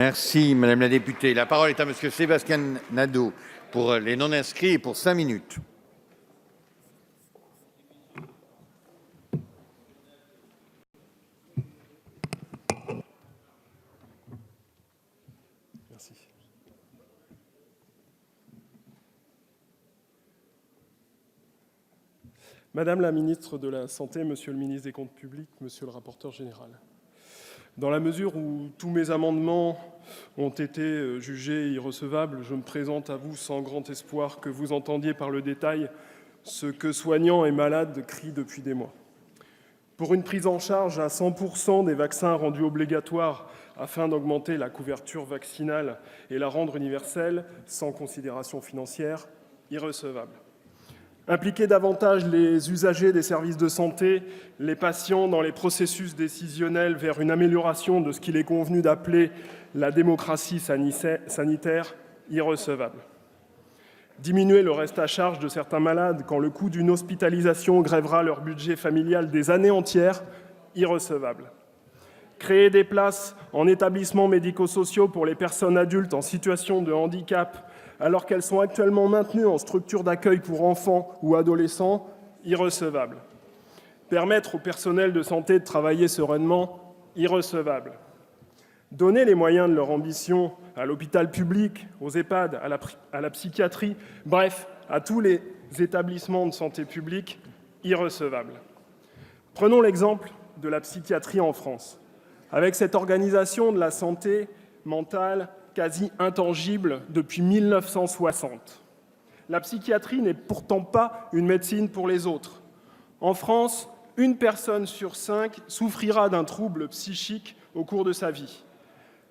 Merci Madame la députée. La parole est à Monsieur Sébastien Nadeau pour les non-inscrits et pour 5 minutes. Merci. Madame la ministre de la Santé, Monsieur le ministre des Comptes publics, Monsieur le rapporteur général, dans la mesure où tous mes amendements ont été jugés irrecevables, je me présente à vous sans grand espoir que vous entendiez par le détail ce que soignants et malades crient depuis des mois. Pour une prise en charge à 100% des vaccins rendus obligatoires afin d'augmenter la couverture vaccinale et la rendre universelle, sans considération financière, irrecevable. Impliquer davantage les usagers des services de santé, les patients dans les processus décisionnels vers une amélioration de ce qu'il est convenu d'appeler la démocratie sanitaire, irrecevable. Diminuer le reste à charge de certains malades quand le coût d'une hospitalisation grèvera leur budget familial des années entières, irrecevable. Créer des places en établissements médico-sociaux pour les personnes adultes en situation de handicap alors qu'elles sont actuellement maintenues en structure d'accueil pour enfants ou adolescents, irrecevable. Permettre au personnel de santé de travailler sereinement, irrecevable. Donner les moyens de leur ambition à l'hôpital public, aux EHPAD, à la psychiatrie, bref, à tous les établissements de santé publique, irrecevable. Prenons l'exemple de la psychiatrie en France. Avec cette organisation de la santé mentale quasi intangible depuis 1960. La psychiatrie n'est pourtant pas une médecine pour les autres. En France, 1 personne sur 5 souffrira d'un trouble psychique au cours de sa vie.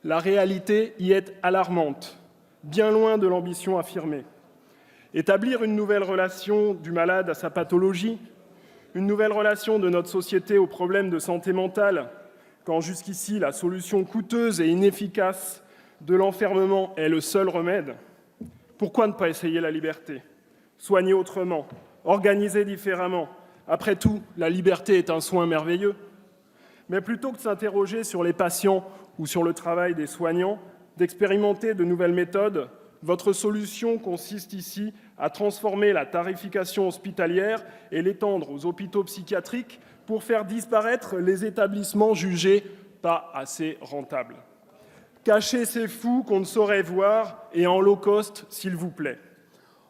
La réalité y est alarmante, bien loin de l'ambition affirmée. Établir une nouvelle relation du malade à sa pathologie, une nouvelle relation de notre société aux problèmes de santé mentale, quand jusqu'ici la solution coûteuse et inefficace de l'enfermement est le seul remède, pourquoi ne pas essayer la liberté? Soigner autrement, organiser différemment. Après tout, la liberté est un soin merveilleux. Mais plutôt que de s'interroger sur les patients ou sur le travail des soignants, d'expérimenter de nouvelles méthodes, votre solution consiste ici à transformer la tarification hospitalière et l'étendre aux hôpitaux psychiatriques pour faire disparaître les établissements jugés pas assez rentables. Cachez ces fous qu'on ne saurait voir et en low cost, s'il vous plaît.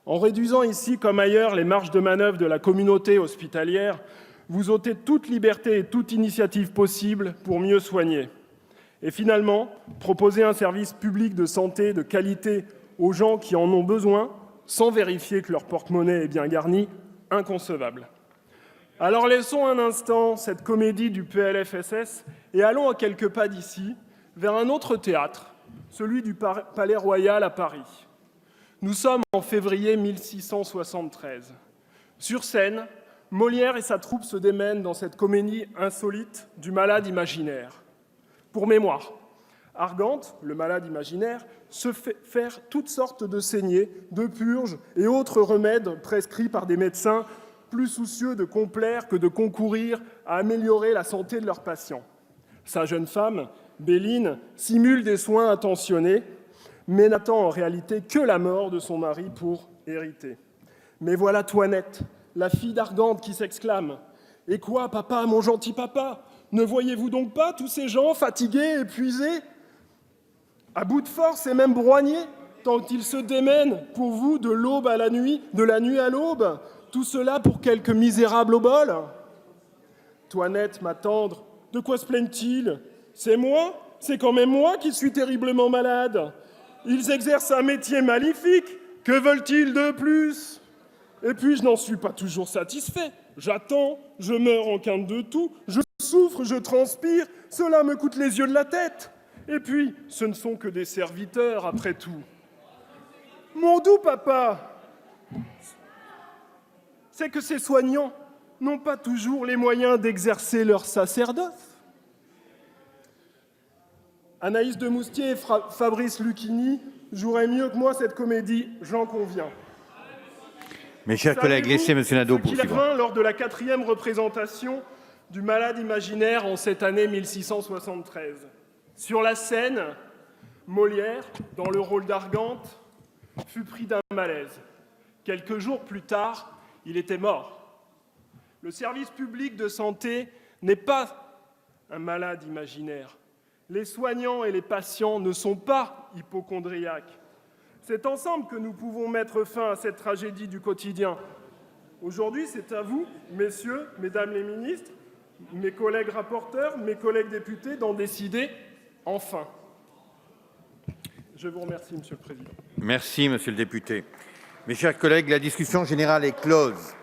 En réduisant ici comme ailleurs les marges de manœuvre de la communauté hospitalière, vous ôtez toute liberté et toute initiative possible pour mieux soigner. Et finalement, proposer un service public de santé de qualité aux gens qui en ont besoin, sans vérifier que leur porte-monnaie est bien garni, inconcevable. Alors laissons un instant cette comédie du PLFSS et allons à quelques pas d'ici, vers un autre théâtre, celui du Palais Royal à Paris. Nous sommes en février 1673. Sur scène, Molière et sa troupe se démènent dans cette comédie insolite du malade imaginaire. Pour mémoire, Argante, le malade imaginaire, se fait faire toutes sortes de saignées, de purges et autres remèdes prescrits par des médecins plus soucieux de complaire que de concourir à améliorer la santé de leurs patients. Sa jeune femme, Béline, simule des soins intentionnés, mais n'attend en réalité que la mort de son mari pour hériter. Mais voilà Toinette, la fille d'Argante, qui s'exclame « Et quoi, papa, mon gentil papa? Ne voyez-vous donc pas tous ces gens fatigués, épuisés, à bout de force et même broignés, tant qu'ils se démènent pour vous de l'aube à la nuit, de la nuit à l'aube, tout cela pour quelques misérables oboles ?» Toinette, ma tendre, de quoi se plaignent-ils? C'est moi? C'est quand même moi qui suis terriblement malade. Ils exercent un métier maléfique. Que veulent-ils de plus? Et puis, je n'en suis pas toujours satisfait. J'attends, je meurs en quinte de tout, je souffre, je transpire, cela me coûte les yeux de la tête. Et puis, ce ne sont que des serviteurs, après tout. Mon doux papa, c'est que ces soignants n'ont pas toujours les moyens d'exercer leur sacerdoce. Anaïs de Moustier et Fabrice Lucchini joueraient mieux que moi cette comédie, j'en conviens. Mes chers collègues, laissez M. Nadeau poursuivre. Il advint lors de la 4e représentation du malade imaginaire en cette année 1673. Sur la scène, Molière, dans le rôle d'Argante, fut pris d'un malaise. Quelques jours plus tard, il était mort. Le service public de santé n'est pas un malade imaginaire. Les soignants et les patients ne sont pas hypocondriaques. C'est ensemble que nous pouvons mettre fin à cette tragédie du quotidien. Aujourd'hui, c'est à vous, messieurs, mesdames les ministres, mes collègues rapporteurs, mes collègues députés, d'en décider enfin. Je vous remercie, Monsieur le Président. Merci, Monsieur le député. Mes chers collègues, la discussion générale est close.